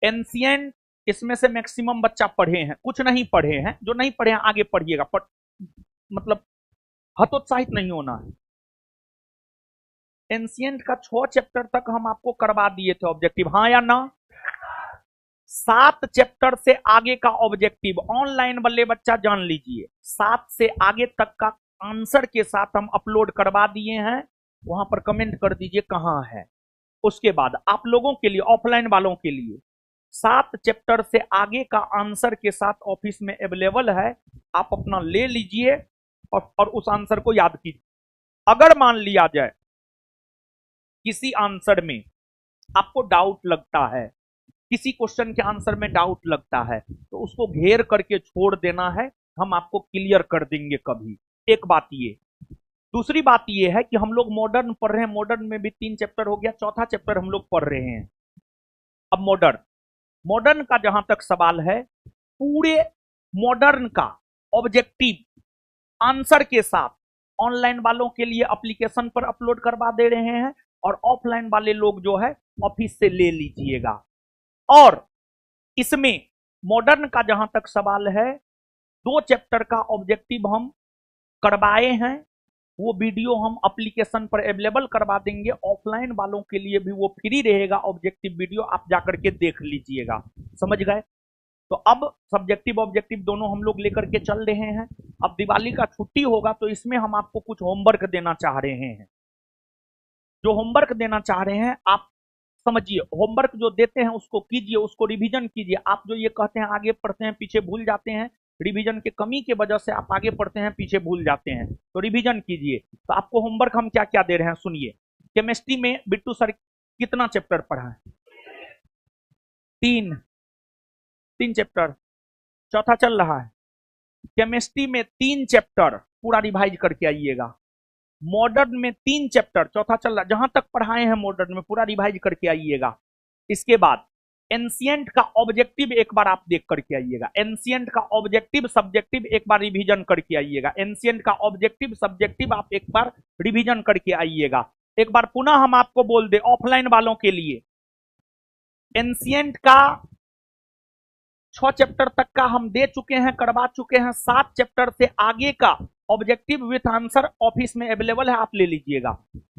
Ancient इसमें से maximum बच्चा पढ़े हैं, कुछ नहीं पढ़े हैं, जो नहीं पढ़े हैं आगे पढ़िएगा, मतलब हतोत्साहित नहीं होना है। एंशियंट का 6 चैप्टर तक हम आपको करवा दिए थे ऑब्जेक्टिव, हाँ या ना? 7 चैप्टर से आगे का ऑब्जेक्टिव ऑनलाइन वाले बच्चा जान लीजिए, 7 से आगे तक का आंसर के साथ हम अपलोड करवा दिए हैं। वहां पर कमेंट कर दीजिए कहां है। उसके बाद आप लोगों के लिए, ऑफलाइन वालों के लिए 7 चैप्टर से आगे का आंसर के साथ ऑफिस में अवेलेबल है, आप अपना ले लीजिए और उस आंसर को याद कीजिए। अगर मान लिया जाए किसी आंसर में आपको डाउट लगता है, किसी क्वेश्चन के आंसर में डाउट लगता है, तो उसको घेर करके छोड़ देना है, हम आपको क्लियर कर देंगे कभी। एक बात ये। दूसरी बात ये है कि हम लोग मॉडर्न पढ़ रहे हैं, मॉडर्न में भी 3 चैप्टर हो गया, चौथा चैप्टर हम लोग पढ़ रहे हैं अब मॉडर्न। मॉडर्न का जहां तक सवाल है, पूरे मॉडर्न का ऑब्जेक्टिव आंसर के साथ ऑनलाइन वालों के लिए एप्लीकेशन पर अपलोड करवा दे रहे हैं, और ऑफलाइन वाले लोग जो है ऑफिस से ले लीजिएगा। और इसमें मॉडर्न का जहां तक सवाल है, 2 चैप्टर का ऑब्जेक्टिव हम करवाए हैं, वो वीडियो हम एप्लीकेशन पर अवेलेबल करवा देंगे। ऑफलाइन वालों के लिए भी वो फ्री रहेगा ऑब्जेक्टिव वीडियो, आप जाकर के देख लीजिएगा। समझ गए? तो अब सब्जेक्टिव ऑब्जेक्टिव दोनों हम लोग लेकर के चल रहे हैं। अब दिवाली का छुट्टी होगा तो इसमें हम आपको कुछ होमवर्क देना चाह रहे हैं। जो होमवर्क देना चाह रहे हैं आप समझिए, होमवर्क जो देते हैं उसको कीजिए, उसको रिवीजन कीजिए। आप जो ये कहते हैं आगे पढ़ते हैं पीछे भूल जाते हैं, रिवीजन की कमी की वजह से आप आगे पढ़ते हैं पीछे भूल जाते हैं, तो रिवीजन कीजिए। तो आपको होमवर्क हम क्या क्या दे रहे हैं सुनिए। केमिस्ट्री में बिट्टू सर कितना चैप्टर पढ़ा है? 3। 3 चैप्टर, चौथा चल रहा है। केमिस्ट्री में 3 चैप्टर पूरा रिवाइज करके आइएगा। मॉडर्न में 3 चैप्टर, चौथा चल रहा, जहां तक पढ़ाए हैं मॉडर्न में पूरा रिवाइज करके आइएगा। इसके बाद एंशियंट का ऑब्जेक्टिव एक बार आप देख करके आइएगा, एंशियंट का ऑब्जेक्टिव सब्जेक्टिव एक बार रिवीजन करके आइएगा, एंशियंट का ऑब्जेक्टिव सब्जेक्टिव आप एक बार रिवीजन करके आइएगा। एक बार पुनः हम आपको बोल दे ऑफलाइन वालों के लिए, एंशियंट का 6 चैप्टर तक का हम दे चुके हैं, करवा चुके हैं। 7 चैप्टर से आगे का ऑब्जेक्टिव विथ आंसर ऑफिस में अवेलेबल है, आप ले लीजिएगा।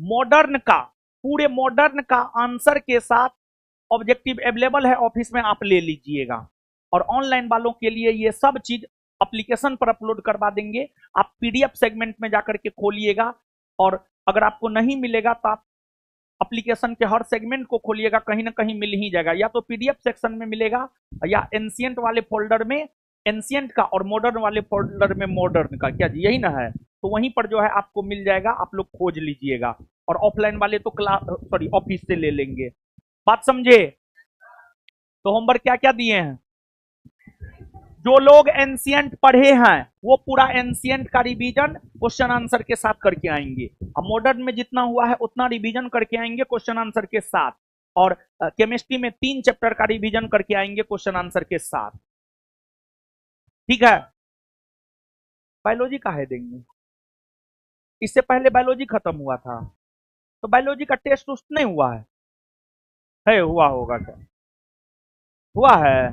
मॉडर्न का, पूरे मॉडर्न का आंसर के साथ ऑब्जेक्टिव अवेलेबल है ऑफिस में, आप ले लीजिएगा। और ऑनलाइन वालों के लिए ये सब चीज एप्लीकेशन पर अपलोड करवा देंगे। आप पीडीएफ सेगमेंट में जाकर के खोलिएगा, और अगर आपको नहीं मिलेगा तो आप एप्लीकेशन के हर सेगमेंट को खोलिएगा, कहीं ना कहीं मिल ही जाएगा। या तो पीडीएफ सेक्शन में मिलेगा, या एंशियंट वाले फोल्डर में एंशियंट का, और मॉडर्न वाले फोल्डर में मॉडर्न का। क्या जी यही ना है? तो वहीं पर जो है आपको मिल जाएगा, आप लोग खोज लीजिएगा। और ऑफलाइन वाले तो क्लास सॉरी ऑफिस से ले लेंगे। बात समझे? तो होमवर्क क्या क्या दिए हैं? जो लोग एंशियंट पढ़े हैं वो पूरा एंशियंट का रिवीजन क्वेश्चन आंसर के साथ करके आएंगे। अब मॉडर्न में जितना हुआ है उतना रिवीजन करके आएंगे क्वेश्चन आंसर के साथ। और केमिस्ट्री में 3 चैप्टर का रिवीजन करके आएंगे क्वेश्चन आंसर के साथ। ठीक है? बायोलॉजी का है देंगे, इससे पहले बायोलॉजी खत्म हुआ था, तो बायोलॉजी का टेस्ट उस्ट नहीं हुआ है हुआ होगा क्या? हुआ है?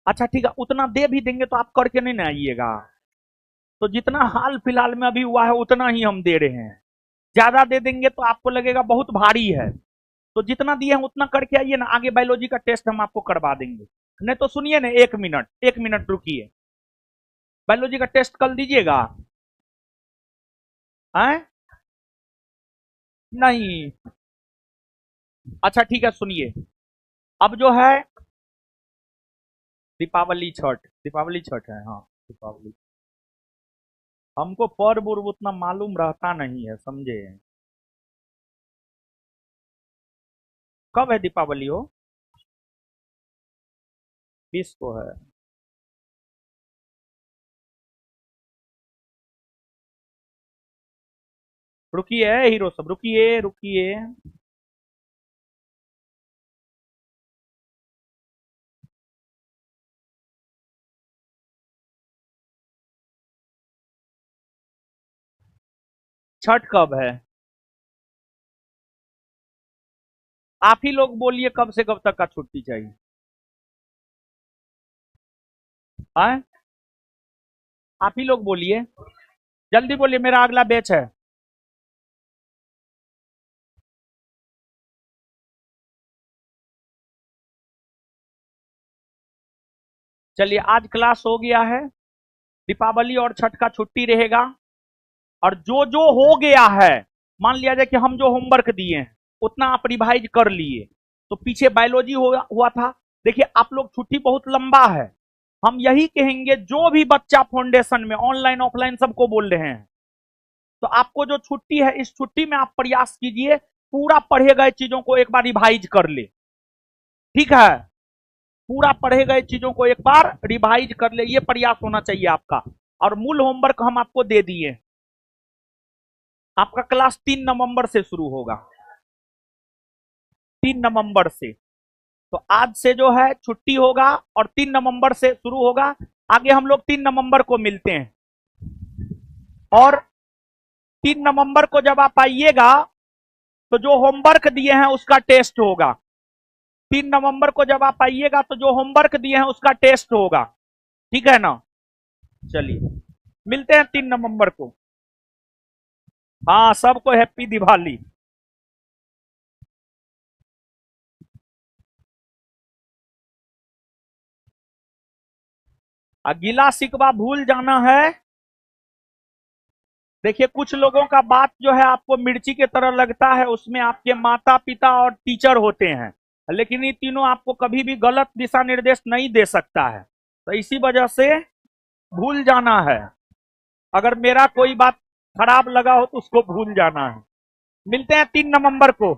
अच्छा ठीक है, उतना दे भी देंगे तो आप करके नहीं ना आइएगा। तो जितना हाल फिलहाल में अभी हुआ है उतना ही हम दे रहे हैं। ज्यादा दे देंगे तो आपको लगेगा बहुत भारी है। तो जितना दिए हैं उतना करके आइए ना, आगे बायोलॉजी का टेस्ट हम आपको करवा देंगे। नहीं तो सुनिए ना, 1 मिनट 1 मिनट रुकिए, बायोलॉजी का टेस्ट कल दीजिएगा? हैं? नहीं? अच्छा ठीक है, सुनिए। अब जो है दीपावली छठ, दीपावली छठ है, हाँ दीपावली। हमको पर्व उर्व उतना मालूम रहता नहीं है, समझे? कब है दीपावली हो? 20 को है? रुकिए हीरो सब, रुकिए रुकिए। छठ कब है? आप ही लोग बोलिए कब से कब तक का छुट्टी चाहिए? आए? आप ही लोग बोलिए, जल्दी बोलिए, मेरा अगला बैच है। चलिए, आज क्लास हो गया है। दीपावली और छठ का छुट्टी रहेगा। और जो जो हो गया है, मान लिया जाए कि हम जो होमवर्क दिए हैं उतना आप रिवाइज कर लिए। तो पीछे बायोलॉजी हुआ था। देखिए, आप लोग छुट्टी बहुत लंबा है। हम यही कहेंगे, जो भी बच्चा फाउंडेशन में ऑनलाइन ऑफलाइन सबको बोल रहे हैं, तो आपको जो छुट्टी है, इस छुट्टी में आप प्रयास कीजिए पूरा पढ़े गए चीजों को एक बार रिवाइज कर ले। ठीक है? पूरा पढ़े गए चीजों को एक बार रिवाइज कर ले, ये प्रयास होना चाहिए आपका। और मूल होमवर्क हम आपको दे दिए। आपका क्लास 3 नवंबर से शुरू होगा, 3 नवंबर से। तो आज से जो है छुट्टी होगा और 3 नवंबर से शुरू होगा। आगे हम लोग 3 नवंबर को मिलते हैं। और 3 नवंबर को जब आप आइएगा तो जो होमवर्क दिए हैं उसका टेस्ट होगा। 3 नवंबर को जब आप आइएगा तो जो होमवर्क दिए हैं उसका टेस्ट होगा। ठीक है ना? चलिए, मिलते हैं 3 नवंबर को। हाँ, सबको हैप्पी दिवाली। गिला शिकवा भूल जाना है। देखिए, कुछ लोगों का बात जो है आपको मिर्ची की तरह लगता है, उसमें आपके माता पिता और टीचर होते हैं, लेकिन ये तीनों आपको कभी भी गलत दिशा निर्देश नहीं दे सकता है। तो इसी वजह से भूल जाना है। अगर मेरा कोई बात खराब लगा हो तो उसको भूल जाना है। मिलते हैं 3 नवंबर को।